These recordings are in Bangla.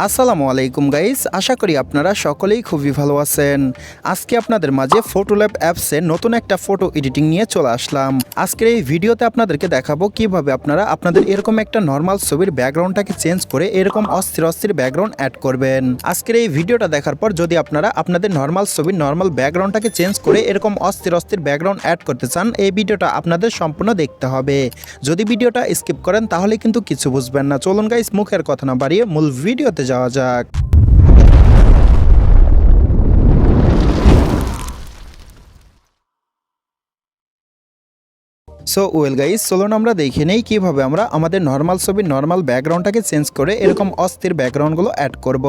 আসসালামু আলাইকুম গাইস, আশা করি আপনারা সকলেই খুবই ভালো আছেন। আজকে আপনাদের মাঝে ফটোল্যাব অ্যাপসের নতুন একটা ফটো এডিটিং নিয়ে চলে আসলাম। আজকের এই ভিডিওতে আপনাদেরকে দেখাবো কিভাবে আপনারা আপনাদের এরকম একটা নর্মাল ছবির ব্যাকগ্রাউন্ডটাকে চেঞ্জ করে এরকম অস্থির অস্থির ব্যাকগ্রাউন্ড অ্যাড করবেন। আজকের এই ভিডিওটা দেখার পর যদি আপনারা আপনাদের নর্মাল ছবির নর্মাল ব্যাকগ্রাউন্ডটাকে চেঞ্জ করে এরকম অস্থির অস্থির ব্যাকগ্রাউন্ড অ্যাড করতে চান, এই ভিডিওটা আপনাদের সম্পূর্ণ দেখতে হবে। যদি ভিডিওটা স্কিপ করেন তাহলে কিন্তু কিছু বুঝবেন না। চলুন গাইস, মুখের কথা না বাড়িয়ে মূল ভিডিওতে যাওয়া যাক। সো ওয়েল গাইস, চলুন আমরা দেখে নেই কিভাবে আমরা আমাদের নর্মাল ছবির নর্মাল ব্যাকগ্রাউন্ডটাকে চেঞ্জ করে এরকম অস্থির ব্যাকগ্রাউন্ডগুলো অ্যাড করব।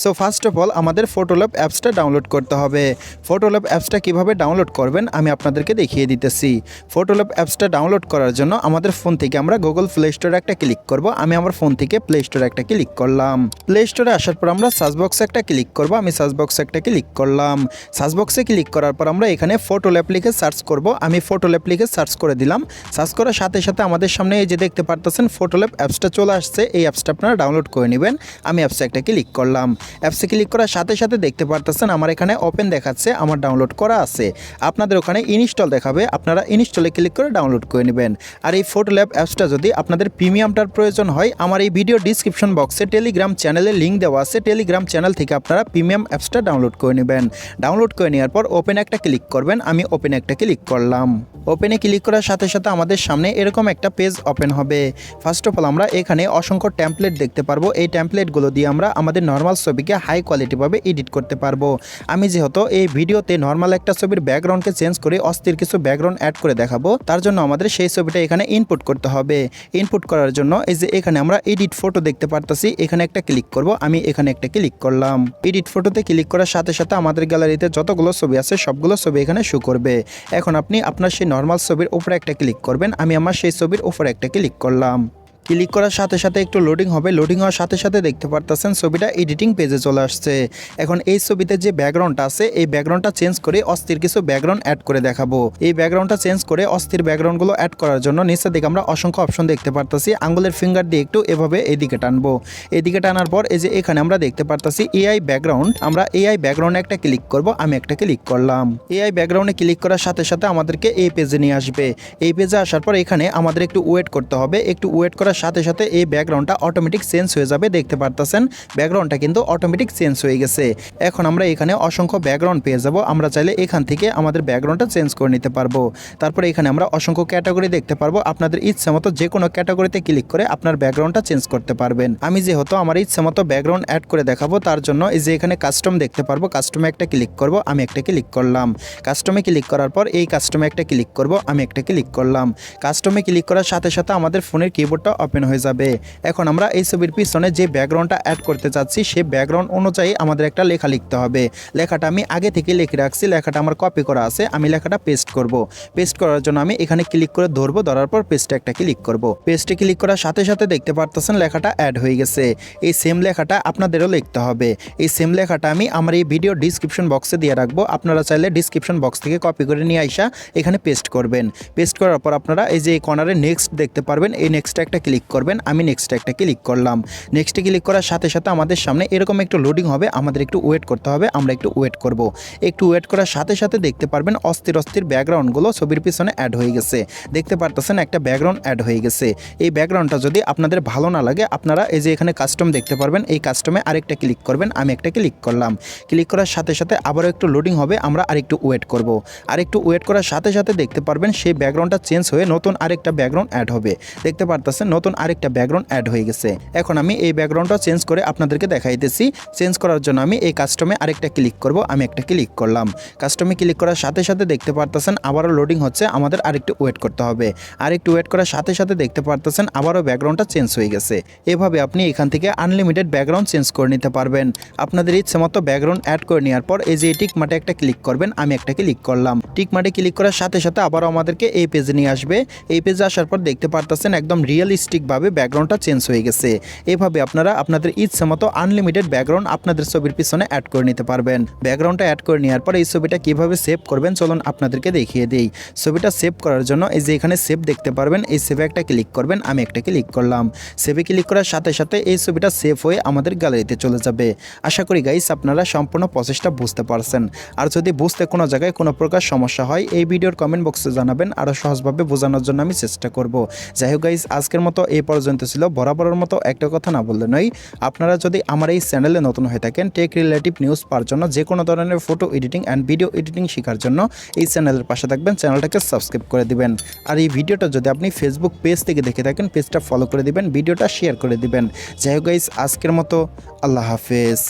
সো ফার্স্ট অফ অল আমাদের ফটোল্যাব অ্যাপসটা ডাউনলোড করতে হবে। ফটোল্যাব অ্যাপসটা কিভাবে ডাউনলোড করবেন আমি আপনাদেরকে দেখিয়ে দিতেছি। ফটোল্যাব অ্যাপসটা ডাউনলোড করার জন্য আমাদের ফোন থেকে আমরা গুগল প্লে স্টোরে একটা ক্লিক করব। আমি আমার ফোন থেকে প্লে স্টোরে একটা ক্লিক করলাম। প্লে স্টোরে আসার পর আমরা সার্চ বক্সে একটা ক্লিক করব। আমি সার্চ বক্সে একটা ক্লিক করলাম। সার্চ বক্সে ক্লিক করার পর আমরা এখানে ফটোল্যাব লিখে সার্চ করব। আমি ফটোল্যাব লিখে সার্চ করে দিলাম। সার্চ করার সাথে সাথে আমাদের সামনে এই যে দেখতে পারতেছেন ফটোল্যাব অ্যাপসটা চলে আসছে। এই অ্যাপসটা আপনারা ডাউনলোড করে নেবেন। আমি অ্যাপসে একটা ক্লিক করলাম। অ্যাপসে ক্লিক করার সাথে সাথে দেখতে পারতেছেন আমার এখানে ওপেন দেখাচ্ছে, আমার ডাউনলোড করা আছে। আপনাদের ওখানে ইনস্টল দেখাবে, আপনারা ইনস্টলে ক্লিক করে ডাউনলোড করে নেবেন। আর এই ফটোল্যাব অ্যাপসটা যদি আপনাদের প্রিমিয়ামটার প্রয়োজন হয়, আমার এই ভিডিও ডিসক্রিপশন বক্সে টেলিগ্রাম চ্যানেলের লিঙ্ক দেওয়া আছে। টেলিগ্রাম চ্যানেল থেকে আপনারা প্রিমিয়াম অ্যাপসটা ডাউনলোড করে নেবেন। ডাউনলোড করে নেওয়ার পর ওপেন একটা ক্লিক করবেন। আমি ওপেন একটা ক্লিক করলাম। ওপেনে ক্লিক করার সাথে সাথে আমাদের সামনে এরকম একটা পেজ ওপেন হবে। ফার্স্ট অফ অল আমরা এখানে অসংখ্য টেমপ্লেট দেখতে পারবো। এই টেমপ্লেটগুলো দিয়ে আমরা আমাদের নর্মাল ছবিকে হাই কোয়ালিটিভাবে এডিট করতে পারবো। আমি যেহেতু এই ভিডিওতে নর্মাল একটা ছবির ব্যাকগ্রাউন্ডকে চেঞ্জ করে অস্থির কিছু ব্যাকগ্রাউন্ড অ্যাড করে দেখাবো, তার জন্য আমাদের সেই ছবিটা এখানে ইনপুট করতে হবে। ইনপুট করার জন্য এই যে এখানে আমরা এডিট ফটো দেখতে পারতেছি, এখানে একটা ক্লিক করব। আমি এখানে একটা ক্লিক করলাম। এডিট ফটোতে ক্লিক করার সাথে সাথে আমাদের গ্যালারিতে যতগুলো ছবি আছে সবগুলো ছবি এখানে শো করবে। এখন আপনি আপনার সেই নর্মাল ছবির উপরে একটা ক্লিক করবেন। আমি আমার সেই ছবির উপরে একটা ক্লিক করলাম। ক্লিক করার সাথে সাথে একটু লোডিং হবে। লোডিং হওয়ার সাথে সাথে দেখতে পারতেছেন ছবিটা এডিটিং পেজে চলে আসছে। এখন এই ছবিতে যে ব্যাকগ্রাউন্ডটা আছে এই ব্যাকগ্রাউন্ডটা চেঞ্জ করে অস্থির কিছু ব্যাকগ্রাউন্ড অ্যাড করে দেখাবো। এই ব্যাকগ্রাউন্ডটা চেঞ্জ করে অস্থির ব্যাকগ্রাউন্ডগুলো অ্যাড করার জন্য নিচের দিকে আমরা অসংখ্য অপশন দেখতে পারতেছি। আঙ্গুলের ফিঙ্গার দিয়ে একটু এভাবে এদিকে টানবো। এদিকে টানার পর এই যে এখানে আমরা দেখতে পারতেছি এআই ব্যাকগ্রাউন্ড। আমরা এআই ব্যাকগ্রাউন্ডে একটা ক্লিক করব। আমি একটা ক্লিক করলাম। এআই ব্যাকগ্রাউন্ডে ক্লিক করার সাথে সাথে আমাদেরকে এই পেজে নিয়ে আসবে। এই পেজে আসার পর এখানে আমাদের একটু ওয়েট করতে হবে। একটু ওয়েট করার সাথে সাথে এই ব্যাকগ্রাউন্ডটা অটোমেটিক চেঞ্জ হয়ে যাবে। দেখতে পারতেছেন ব্যাকগ্রাউন্ডটা কিন্তু অটোমেটিক চেঞ্জ হয়ে গেছে। এখন আমরা এখানে অসংখ্য ব্যাকগ্রাউন্ড পেয়ে যাব। আমরা চাইলে এখান থেকে আমাদের ব্যাকগ্রাউন্ডটা চেঞ্জ করে নিতে পারবো। তারপরে এখানে আমরা অসংখ্য ক্যাটাগরি দেখতে পারবো। আপনাদের ইচ্ছা মতো যে কোনো ক্যাটাগরিতে ক্লিক করে আপনার ব্যাকগ্রাউন্ডটা চেঞ্জ করতে পারবেন। আমি যেহেতু আমার ইচ্ছা মতো ব্যাকগ্রাউন্ড অ্যাড করে দেখাবো, তার জন্য এই যে এখানে কাস্টম দেখতে পারবো, কাস্টমে একটা ক্লিক করব। আমি একটা ক্লিক করলাম। কাস্টমে ক্লিক করার পর এই কাস্টমে একটা ক্লিক করব। আমি একটা ক্লিক করলাম। কাস্টমে ক্লিক করার সাথে সাথে আমাদের ফোনের কিবোর্ডটা ওপেন হয়ে যাবে। এখন আমরা এই ছবির পিছনে যে ব্যাকগ্রাউন্ডটা অ্যাড করতে চাচ্ছি সেই ব্যাকগ্রাউন্ড অনুযায়ী আমাদের একটা লেখা লিখতে হবে। লেখাটা আমি আগে থেকে লিখে রাখছি, লেখাটা আমার কপি করা আছে। আমি লেখাটা পেস্ট করব। পেস্ট করার জন্য আমি এখানে ক্লিক করে ধরবো, ধরার পর পেস্টে একটা ক্লিক করব। পেস্টে ক্লিক করার সাথে সাথে দেখতে পারতেছেন লেখাটা অ্যাড হয়ে গেছে। এই সেম লেখাটা আপনাদেরও লিখতে হবে। এই সেম লেখাটা আমি আমার এই ভিডিও ডিসক্রিপশন বক্সে দিয়ে রাখবো। আপনারা চাইলে ডিসক্রিপশন বক্স থেকে কপি করে নিয়ে আইসা এখানে পেস্ট করবেন। পেস্ট করার পর আপনারা এই যে কর্নারে নেক্সট দেখতে পারবেন, এই নেক্সটে একটা ক্লিক করবেন। আমি নেক্সটে একটা ক্লিক করলাম। নেক্সটে ক্লিক করার সাথে সাথে আমাদের সামনে এরকম একটু লোডিং হবে। আমাদের একটু ওয়েট করতে হবে। আমরা একটু ওয়েট করব। একটু ওয়েট করার সাথে সাথে দেখতে পারবেন অস্থির অস্থির ব্যাকগ্রাউন্ডগুলো ছবির পিছনে অ্যাড হয়ে গেছে। দেখতে পারতেছেন একটা ব্যাকগ্রাউন্ড অ্যাড হয়ে গেছে। এই ব্যাকগ্রাউন্ডটা যদি আপনাদের ভালো না লাগে, আপনারা এই যে এখানে কাস্টম দেখতে পারবেন, এই কাস্টমে আরেকটা ক্লিক করবেন। আমি একটা ক্লিক করলাম। ক্লিক করার সাথে সাথে আবারও একটু লোডিং হবে। আমরা আরেকটু ওয়েট করব। আরেকটু ওয়েট করার সাথে সাথে দেখতে পারবেন সেই ব্যাকগ্রাউন্ডটা চেঞ্জ হয়ে নতুন আরেকটা ব্যাকগ্রাউন্ড অ্যাড হবে। দেখতে পারতেছেন নতুন আরেকটা ব্যাকগ্রাউন্ড অ্যাড হয়ে গেছে। এখন আমি এই ব্যাকগ্রাউন্ডটা চেঞ্জ করে আপনাদেরকে দেখাইতেছি। চেঞ্জ করার জন্য আমি এই কাস্টমে আরেকটা ক্লিক করব। আমি একটা ক্লিক করলাম। কাস্টমে ক্লিক করার সাথে সাথে দেখতে পারতেছেন আবারও লোডিং হচ্ছে। আমাদের আরেকটু ওয়েট করতে হবে। আরেকটু ওয়েট করার সাথে সাথে দেখতে পারতেছেন আবারও ব্যাকগ্রাউন্ডটা চেঞ্জ হয়ে গেছে। এভাবে আপনি এখান থেকে আনলিমিটেড ব্যাকগ্রাউন্ড চেঞ্জ করে নিতে পারবেন। আপনাদের ইচ্ছে মতো ব্যাকগ্রাউন্ড অ্যাড করে নেওয়ার পর এই যে টিক মার্কে একটা ক্লিক করবেন। আমি একটা ক্লিক করলাম। টিক মার্কে ক্লিক করার সাথে সাথে আবারও আমাদেরকে এই পেজে নিয়ে আসবে। এই পেজে আসার পর দেখতে পারতেছেন একদম রিয়েলিস্টিক অটোমেটিকভাবে ব্যাকগ্রাউন্ডটা চেঞ্জ হয়ে গেছে। এভাবে আপনারা আপনাদের ইচ্ছে মতো আনলিমিটেড ব্যাকগ্রাউন্ড আপনাদের ছবির পিছনে অ্যাড করে নিতে পারবেন। ব্যাকগ্রাউন্ডটা অ্যাড করে নেওয়ার পর এই ছবিটা কিভাবে সেভ করবেন চলুন আপনাদেরকে দেখিয়ে দিই। ছবিটা সেভ করার জন্য এই যে এখানে সেভ দেখতে পারবেন, এই সেভে একটা ক্লিক করবেন। আমি একটা ক্লিক করলাম। সেভে ক্লিক করার সাথে সাথে এই ছবিটা সেভ হয়ে আমাদের গ্যালারিতে চলে যাবে। আশা করি গাইস আপনারা সম্পূর্ণ প্রসেসটা বুঝতে পারছেন। আর যদি বুঝতে কোনো জায়গায় কোনো প্রকার সমস্যা হয় এই ভিডিওর কমেন্ট বক্সে জানাবেন, আরও সহজভাবে বোঝানোর জন্য আমি চেষ্টা করব। যাই হোক গাইস আজকের মতো এই পর্যন্ত ছিল। বরাবরের মতো একটা কথা না বললে নয়, আপনারা যদি আমার এই চ্যানেলে নতুন হয়ে থাকেন টেক রিলেটিভ নিউজ পাওয়ার জন্য, যে কোনো ধরনের photo editing and video editing শেখার জন্য এই চ্যানেলের পাশে থাকবেন, চ্যানেলটাকে সাবস্ক্রাইব করে দিবেন। আর এই ভিডিওটা যদি আপনি ফেসবুক পেজ থেকে দেখে থাকেন পেজটা ফলো করে দিবেন, ভিডিওটা শেয়ার করে দিবেন। যাই হোক গাইস আজকের মতো আল্লাহ হাফেজ।